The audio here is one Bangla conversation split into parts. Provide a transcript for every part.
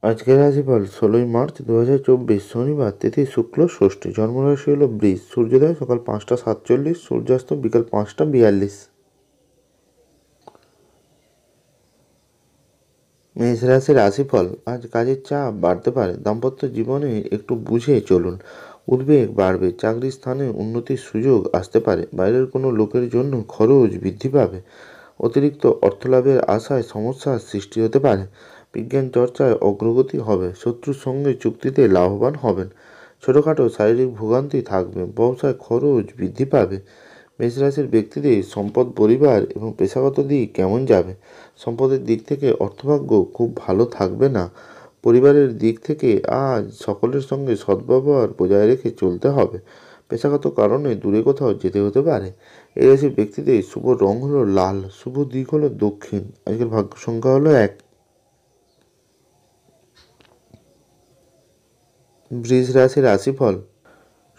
আজকের রাশিফল 16ই মার্চ 2024 শনিবার, তিথি শুক্ল, ষষ্ঠী। জন্মরাশি হলো বৃষ। সূর্যোদয় সকাল 5টা 47, সূর্যাস্ত বিকাল 5টা 42। মেষ রাশির রাশিফল। আজ কাজের চাপ বাড়তে পারে, দাম্পত্য জীবনে একটু বুঝে চলুন। উদ্বেগ বাড়বে, চাকরির স্থানে উন্নতির সুযোগ আসতে পারে। বাইরের কোনো লোকের জন্য খরচ বৃদ্ধি পাবে। অতিরিক্ত অর্থলাভের আশায় সমস্যার সৃষ্টি হতে পারে। বিজ্ঞান চর্চায় অগ্রগতি হবে। শত্রুর সঙ্গে চুক্তিতে লাভবান হবেন। ছোটোখাটো শারীরিক ভোগান্তি থাকবে। ব্যবসায় খরচ বৃদ্ধি পাবে। মেষরাশির ব্যক্তিদের সম্পদ, পরিবার এবং পেশাগত দিক কেমন যাবে? সম্পদের দিক থেকে অর্থভাগ্য খুব ভালো থাকবে না। পরিবারের দিক থেকে আজ সকলের সঙ্গে সদ্ব্যবহার বজায় রেখে চলতে হবে। পেশাগত কারণে দূরে কোথাও যেতে হতে পারে। এই রাশির ব্যক্তিদের শুভ রং হলো লাল, শুভ দিক হলো দক্ষিণ। আজকের ভাগ্য সংখ্যা হলো 1। বৃষ রাশির রাশিফল।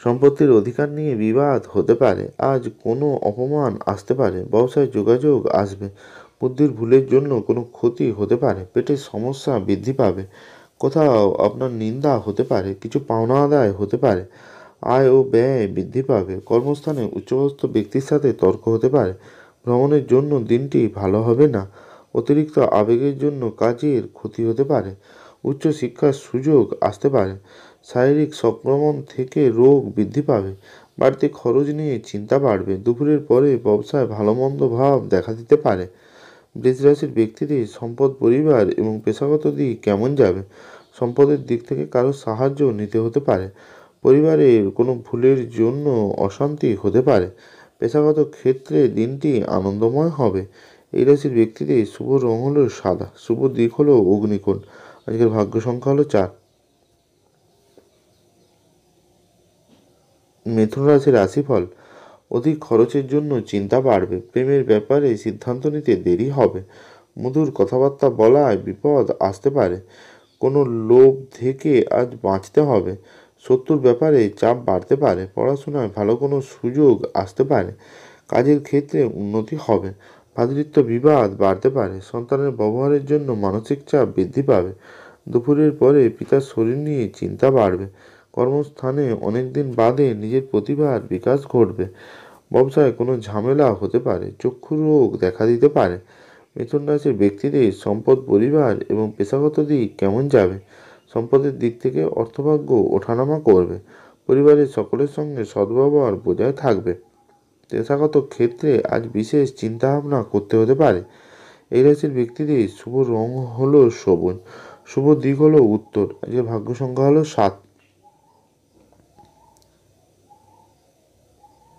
সম্পত্তির অধিকার নিয়ে বিবাদ হতে পারে। আজ কোনো অপমান আসতে পারে। ব্যবসায় যোগাযোগ আসবে। বুদ্ধির ভুলের জন্য কোনো ক্ষতি হতে পারে। পেটের সমস্যা বৃদ্ধি পাবে। কোথাও আপনার নিন্দা হতে পারে। কিছু পাওনা আদায় হতে পারে। আয় ও ব্যয় বৃদ্ধি পাবে। কর্মস্থানে উচ্চপদস্থ ব্যক্তির সাথে তর্ক হতে পারে। ভ্রমণের জন্য দিনটি ভালো হবে না। অতিরিক্ত আবেগের জন্য কাজের ক্ষতি হতে পারে। উচ্চ শিক্ষার সুযোগ আসতে পারে। শারীরিক সংক্রমণ থেকে রোগ বৃদ্ধি পাবে। বাড়তি খরচ নিয়ে চিন্তা বাড়বে। দুপুরের পরে ব্যবসায় ভালো মন্দ ভাব দেখা দিতে পারে। বৃষ রাশির ব্যক্তিদের সম্পদ, পরিবার এবং পেশাগত দিক কেমন যাবে? সম্পদের দিক থেকে কারো সাহায্য নিতে হতে পারে। পরিবারের কোনো ভুলের জন্য অশান্তি হতে পারে। পেশাগত ক্ষেত্রে দিনটি আনন্দময় হবে। এই রাশির ব্যক্তিদের শুভ রং হলো সাদা, শুভ দিক হলো অগ্নিকোণ। আজকের ভাগ্য সংখ্যা হলো 4। মিথুন রাশির রাশিফল। অধিক খরচের জন্য চিন্তা বাড়বে। প্রেমের ব্যাপারে সিদ্ধান্ত নিতে দেরি হবে। মধুর কথাবার্তা বলায় বিপদ আসতে পারে। কোনো লোভ থেকে আজ বাঁচতে হবে। শত্রুর ব্যাপারে চাপ বাড়তে পারে। পড়াশোনায় ভালো কোনো সুযোগ আসতে পারে। কাজের ক্ষেত্রে উন্নতি হবে। ভ্রাতৃত্ব বিবাদ বাড়তে পারে। সন্তানের ব্যবহারের জন্য মানসিক চাপ বৃদ্ধি পাবে। দুপুরের পরে পিতার শরীর নিয়ে চিন্তা বাড়বে। কর্মস্থানে অনেকদিন বাদে নিজের প্রতিভার বিকাশ ঘটবে। ব্যবসায় কোনো ঝামেলা হতে পারে। চক্ষু রোগ দেখা দিতে পারে। মিথুন রাশির ব্যক্তিদের সম্পদ, পরিবার এবং পেশাগত দিক কেমন যাবে? সম্পদের দিক থেকে অর্থভাগ্য ওঠানামা করবে। পরিবারের সকলের সঙ্গে সদ্ব্যবহার বজায় থাকবে। পেশাগত ক্ষেত্রে আজ বিশেষ চিন্তাভাবনা করতে হতে পারে। এই রাশির ব্যক্তিদের শুভ রং হলো সবুজ, শুভ দিক হলো উত্তর। আজকের ভাগ্য সংখ্যা হলো 7।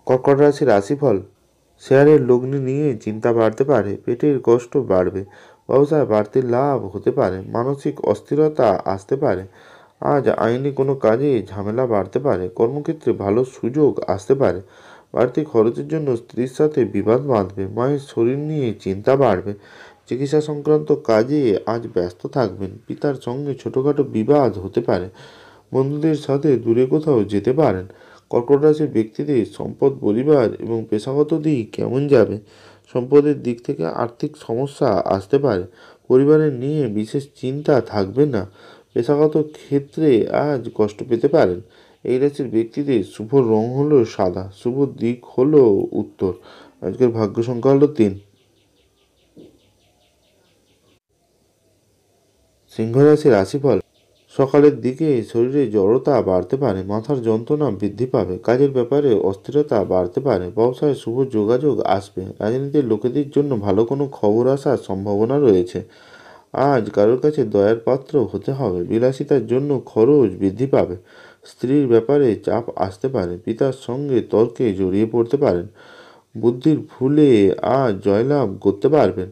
কর্কট রাশির রাশিফল। শেয়ারের লগ্নি নিয়ে চিন্তা বাড়তে পারে। পেটের কষ্ট বাড়বে। ব্যবসায় বাড়তি লাভ হতে পারে। মানসিক অস্থিরতা আসতে পারে। আজ আইনি কোনো কাজে ঝামেলা বাড়তে পারে। কর্মক্ষেত্রে ভালো সুযোগ আসতে পারে। বাড়তি খরচের জন্য স্ত্রীর সাথে বিবাদ বাঁধবে। মায়ের শরীর নিয়ে চিন্তা বাড়বে। চিকিৎসা সংক্রান্ত কাজে আজ ব্যস্ত থাকবেন। পিতার সঙ্গে ছোটোখাটো বিবাদ হতে পারে। বন্ধুদের সাথে দূরে কোথাও যেতে পারেন। কর্কট রাশির ব্যক্তিদের সম্পদ, পরিবার এবং পেশাগত দিক কেমন যাবে? সম্পদের দিক থেকে আর্থিক সমস্যা আসতে পারে। পরিবারের নিয়ে বিশেষ চিন্তা থাকবে না। পেশাগত ক্ষেত্রে আজ কষ্ট পেতে পারেন। এই রাশির ব্যক্তিদের শুভ রং হলো সাদা, শুভ দিক হলো উত্তর। আজকের ভাগ্য সংখ্যা হলো 3। সিংহ রাশির রাশিফল। সকালের দিকে শরীরে জড়তা বাড়তে পারে। মাথার যন্ত্রণা বৃদ্ধি পাবে। কাজের ব্যাপারে অস্থিরতা বাড়তে পারে। ব্যবসায় শুভ যোগাযোগ আসবে। রাজনীতির লোকেদের জন্য ভালো কোনো খবর আসার সম্ভাবনা রয়েছে। আজ কারোর কাছে দয়ার পাত্র হতে হবে। বিলাসিতার জন্য খরচ বৃদ্ধি পাবে। স্ত্রীর ব্যাপারে চাপ আসতে পারে। পিতার সঙ্গে তর্কে জড়িয়ে পড়তে পারেন। বুদ্ধির ভুলে আজ জয়লাভ করতে পারবেন।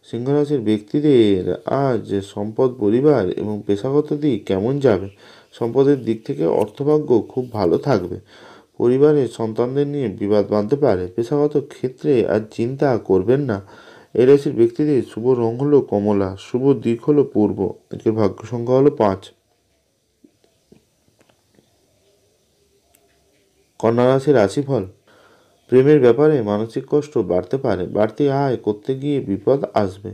সিংহরাশির ব্যক্তিদের আজ সম্পদ, পরিবার এবং পেশাগত দিক কেমন যাবে? সম্পদের দিক থেকে অর্থভাগ্য খুব ভালো থাকবে। পরিবারের সন্তানদের নিয়ে বিবাদ বাঁধতে পারে। পেশাগত ক্ষেত্রে আজ চিন্তা করবেন না। এই রাশির ব্যক্তিদের শুভ রং হলো কমলা, শুভ দিক হলো পূর্ব। আজকের ভাগ্য সংখ্যা হলো 5। কন্যা রাশির রাশিফল। প্রেমের ব্যাপারে মানসিক কষ্ট বাড়তে পারে। বাড়তি আয় করতে গিয়ে বিপদ আসবে।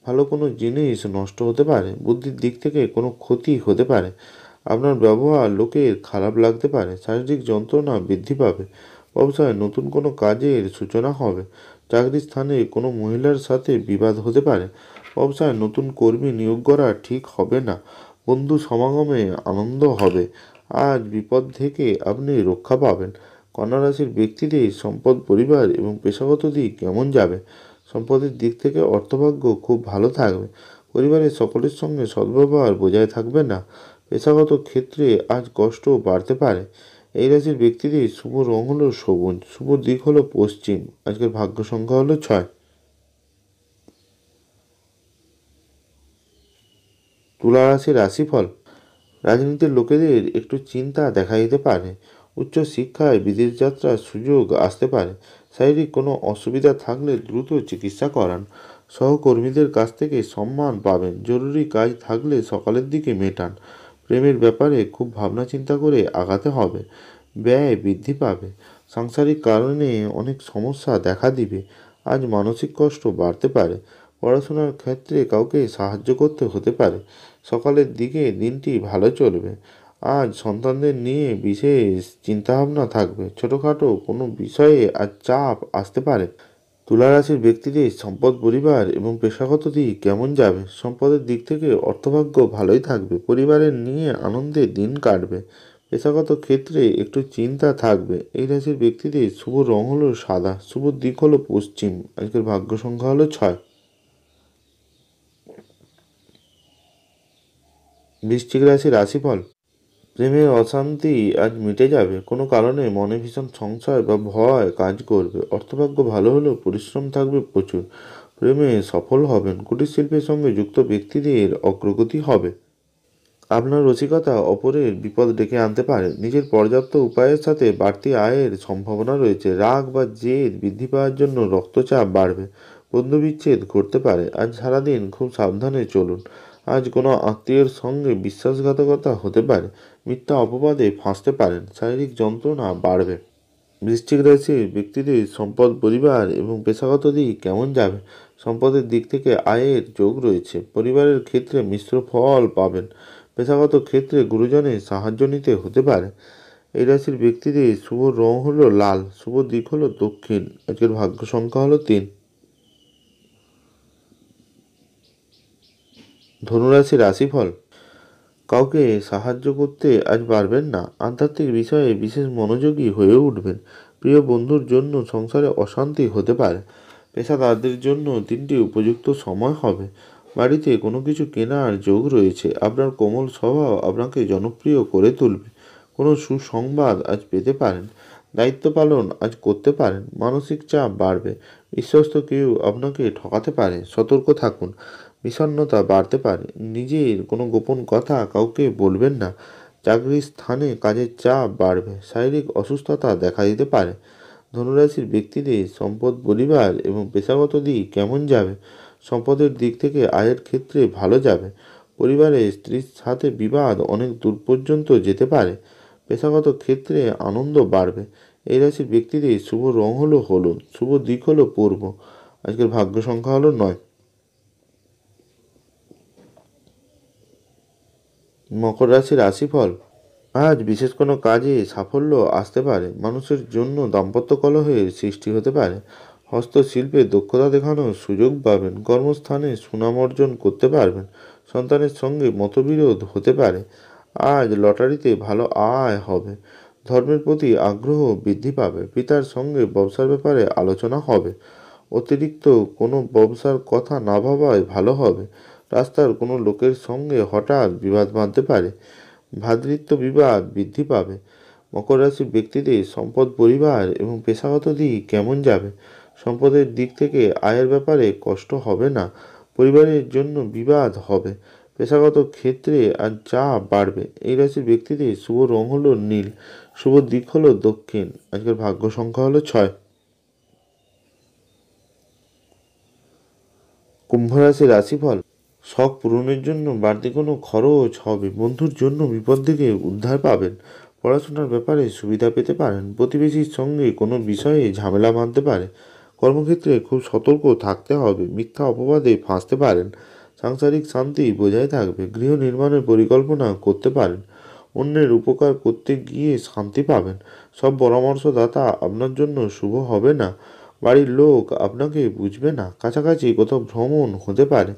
ভালো কোনো জিনিস নষ্ট হতে পারে। বুদ্ধির দিক থেকে কোনো ক্ষতি হতে পারে। আপনার ব্যবহার লোকের খারাপ লাগতে পারে। শারীরিক যন্ত্রণা বৃদ্ধি পাবে। ব্যবসায় নতুন কোনো কাজের সূচনা হবে। চাকরির স্থানে কোনো মহিলার সাথে বিবাদ হতে পারে। ব্যবসায় নতুন কর্মী নিয়োগ করা ঠিক হবে না। বন্ধু সমাগমে আনন্দ হবে। আজ বিপদ থেকে আপনি রক্ষা পাবেন। কন্যা রাশির ব্যক্তিদের সম্পদ, পরিবার এবং পেশাগত দিক কেমন যাবে? সম্পদের দিক থেকে অর্থভাগ্য খুব ভালো থাকবে। পরিবারের সকলের সঙ্গে সদ্ব্যবহার বজায় থাকবে না। পেশাগত ক্ষেত্রে আজ কষ্ট বাড়তে পারে। এই রাশির ব্যক্তিদের শুভ রং হলো সবুজ, শুভ দিক হলো পশ্চিম। আজকের ভাগ্য সংখ্যা হলো 6। তুলা রাশির রাশিফল। রাজনীতির লোকেদের একটু চিন্তা দেখা দিতে পারে। উচ্চ শিক্ষায় বিদেশ যাত্রার সুযোগ আসতে পারে। শারীরিক কোনো অসুবিধা থাকলে দ্রুত চিকিৎসা করান। সহকর্মীদের কাছ থেকে সম্মান পাবেন। জরুরি কাজ থাকলে সকালের দিকে মেটান। প্রেমের ব্যাপারে খুব ভাবনা চিন্তা করে আগাতে হবে। ব্যয় বৃদ্ধি পাবে। সাংসারিক কারণে অনেক সমস্যা দেখা দিবে। আজ মানসিক কষ্ট বাড়তে পারে। পড়াশোনার ক্ষেত্রে কাউকে সাহায্য করতে হতে পারে। সকালের দিকে দিনটি ভালো চলবে। আজ সন্তানদের নিয়ে বিশেষ চিন্তাভাবনা থাকবে। ছোটোখাটো কোনো বিষয়ে আজ চাপ আসতে পারে। তুলা রাশির ব্যক্তিদের সম্পদ, পরিবার এবং পেশাগত দিক কেমন যাবে? সম্পদের দিক থেকে অর্থভাগ্য ভালোই থাকবে। পরিবারের নিয়ে আনন্দে দিন কাটবে। পেশাগত ক্ষেত্রে একটু চিন্তা থাকবে। এই রাশির ব্যক্তিদের শুভ রং হলো সাদা, শুভ দিক হলো পশ্চিম। আজকের ভাগ্য সংখ্যা হলো 6। বৃশ্চিক রাশির রাশিফল। প্রেমের অশান্তি আজ মিটে যাবে। কোনো কারণে মনে ভীষণ সংশয় বা ভয় কাজ করবে। অর্থভাগ্য ভালো হলেও পরিশ্রম থাকবে প্রচুর। প্রেমে সফল হবেন। কুটির শিল্পের সঙ্গে যুক্ত ব্যক্তিদের অগ্রগতি হবে। আপনার রসিকতা অপরের বিপদ ডেকে আনতে পারে। নিজের পর্যাপ্ত উপায়ের সাথে বাড়তি আয়ের সম্ভাবনা রয়েছে। রাগ বা জেদ বৃদ্ধি পাওয়ার জন্য রক্তচাপ বাড়বে। বন্ধু বিচ্ছেদ ঘটতে পারে। আজ সারাদিন খুব সাবধানে চলুন। আজ কোনো আত্মীয়ের সঙ্গে বিশ্বাসঘাতকতা হতে পারে। মিথ্যা অপবাদে ফাঁসতে পারেন। শারীরিক যন্ত্রণা বাড়বে। বৃশ্চিক রাশির ব্যক্তিদের সম্পদ, পরিবার এবং পেশাগত দিক কেমন যাবে? সম্পদের দিক থেকে আয়ের যোগ রয়েছে। পরিবারের ক্ষেত্রে মিশ্র ফল পাবেন। পেশাগত ক্ষেত্রে গুরুজনের সাহায্য নিতে হতে পারে। এই রাশির ব্যক্তিদের শুভ রং হলো লাল, শুভ দিক হলো দক্ষিণ। আজকের ভাগ্য সংখ্যা হলো 3। ধনুরাশির রাশিফল। কাউকে সাহায্য করতে আজ পারবেন না। আধ্যাত্মিক বিষয়ে বিশেষ মনোযোগী হয়ে উঠবেন। প্রিয় বন্ধুর জন্য সংসারে অশান্তি হতে পারে। পেশাদারদের জন্য দিনটি উপযুক্ত সময় হবে। বাড়িতে কোনো কিছু কেনার যোগ রয়েছে। আপনার কোমল স্বভাব আপনাকে জনপ্রিয় করে তুলবে। কোনো সুসংবাদ আজ পেতে পারেন। দায়িত্ব পালন আজ করতে পারেন। মানসিক চাপ বাড়বে। বিশ্বস্ত কেউ আপনাকে ঠকাতে পারে। সতর্ক থাকুন। বিষণ্ণতা বাড়তে পারে। নিজের কোনো গোপন কথা কাউকে বলবেন না। চাকরির স্থানে কাজের চাপ বাড়বে। শারীরিক অসুস্থতা দেখা দিতে পারে। ধনুরাশির ব্যক্তিদের সম্পদ, পরিবার এবং পেশাগত দিক কেমন যাবে? সম্পদের দিক থেকে আয়ের ক্ষেত্রে ভালো যাবে। পরিবারে স্ত্রীর সাথে বিবাদ অনেক দূর পর্যন্ত যেতে পারে। পেশাগত ক্ষেত্রে আনন্দ বাড়বে। এই রাশির ব্যক্তিদের শুভ রং হলো হলুদ, শুভ দিক হলো পূর্ব। আজকের ভাগ্য সংখ্যা হলো 9। মকর রাশির রাশিফল। আজ বিশেষ কোনো কাজে সাফল্য আসতে পারে। মানুষের জন্য দাম্পত্য কলহের সৃষ্টি হতে পারে। হস্তশিল্পে দক্ষতা দেখানোর সুযোগ পাবেন। কর্মস্থানে সুনাম অর্জন করতে পারবেন। সন্তানের সঙ্গে মতবিরোধ হতে পারে। আজ লটারিতে ভালো আয় হবে। ধর্মের প্রতি আগ্রহ বৃদ্ধি পাবে। পিতার সঙ্গে ব্যবসার ব্যাপারে আলোচনা হবে। অতিরিক্ত কোনো ব্যবসার কথা না ভাবাই ভালো হবে। রাস্তার কোনো লোকের সঙ্গে হঠাৎ বিবাদ বাঁধতে পারে। ভ্রাতৃত্ব বিবাদ বৃদ্ধি পাবে। মকর রাশির ব্যক্তিদের সম্পদ, পরিবার এবং পেশাগত দিক কেমন যাবে? সম্পদের দিক থেকে আয়ের ব্যাপারে কষ্ট হবে না। পরিবারের জন্য বিবাদ হবে। পেশাগত ক্ষেত্রে আর চাপ বাড়বে। এই রাশির ব্যক্তিদের শুভ রং হলো নীল, শুভ দিক হলো দক্ষিণ। আজকের ভাগ্য সংখ্যা হলো 6। কুম্ভ রাশির রাশিফল। শখ পূরণের জন্য বাড়তি কোনো খরচ হবে। বন্ধুর জন্য বিপদ থেকে উদ্ধার পাবেন। পড়াশোনার ব্যাপারে সুবিধা পেতে পারেন। প্রতিবেশীর সঙ্গে কোনো বিষয়ে ঝামেলা বাঁধতে পারে। কর্মক্ষেত্রে খুব সতর্ক থাকতে হবে, মিথ্যা অপবাদে ফাঁসতে পারেন। সাংসারিক শান্তি বজায় থাকবে, গৃহ নির্মাণের পরিকল্পনা করতে পারেন। অন্যের উপকার করতে গিয়ে শান্তি পাবেন। সব পরামর্শদাতা আপনার জন্য শুভ হবে না, বাড়ির লোক আপনাকে বুঝবে না, কাছাকাছি কোথাও ভ্রমণ হতে পারে।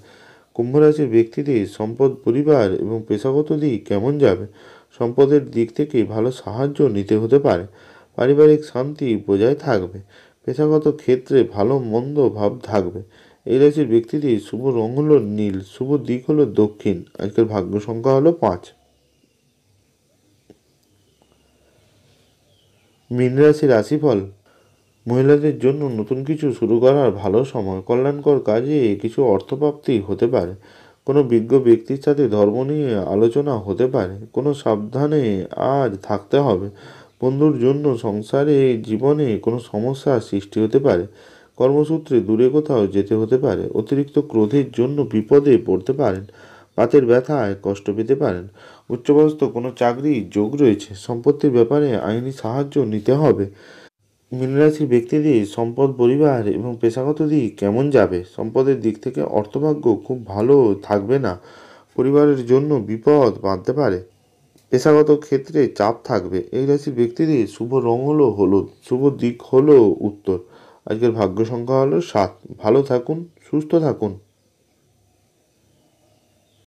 কুম্ভ রাশির ব্যক্তিদের সম্পদ, পরিবার এবং পেশাগত দিক কেমন যাবে? সম্পদের দিক থেকে ভালো সাহায্য নিতে হতে পারে, পারিবারিক শান্তি বজায় থাকবে, পেশাগত ক্ষেত্রে ভালো মন্দ ভাব থাকবে। এই রাশির ব্যক্তিদের শুভ রং হলো নীল, শুভ দিক হলো দক্ষিণ। আজকের ভাগ্য সংখ্যা হলো 5। মীন রাশি রাশিফল। মহিলাদের জন্য নতুন কিছু শুরু করার ভালো সময়, কল্যাণকর কাজে কিছু অর্থপ্রাপ্তি হতে পারে। কোনো বিজ্ঞ ব্যক্তির সাথে ধর্ম নিয়ে আলোচনা হতে পারে। কোনো সাবধানে আজ থাকতে হবে। বন্ধুর জন্য সংসারে জীবনে কোনো সমস্যা সৃষ্টি হতে পারে। কর্মসূত্রে দূরে কোথাও যেতে হতে পারে। অতিরিক্ত ক্রোধের জন্য বিপদে পড়তে পারেন। বাতের ব্যথায় কষ্ট পেতে পারেন। উচ্চপদস্থ কোনো চাকরির যোগ রয়েছে। সম্পত্তির ব্যাপারে আইনি সাহায্য নিতে হবে। মীন রাশির ব্যক্তিদের সম্পদ, পরিবার এবং পেশাগত দিক কেমন যাবে? সম্পদের দিক থেকে অর্থভাগ্য খুব ভালো থাকবে না, পরিবারের জন্য বিপদ বাঁধতে পারে। পেশাগত ক্ষেত্রে চাপ থাকবে। এই রাশির ব্যক্তিদের শুভ রং হলো হলুদ, শুভ দিক হলো উত্তর। আজকের ভাগ্য সংখ্যা হলো 7। ভালো থাকুন, সুস্থ থাকুন।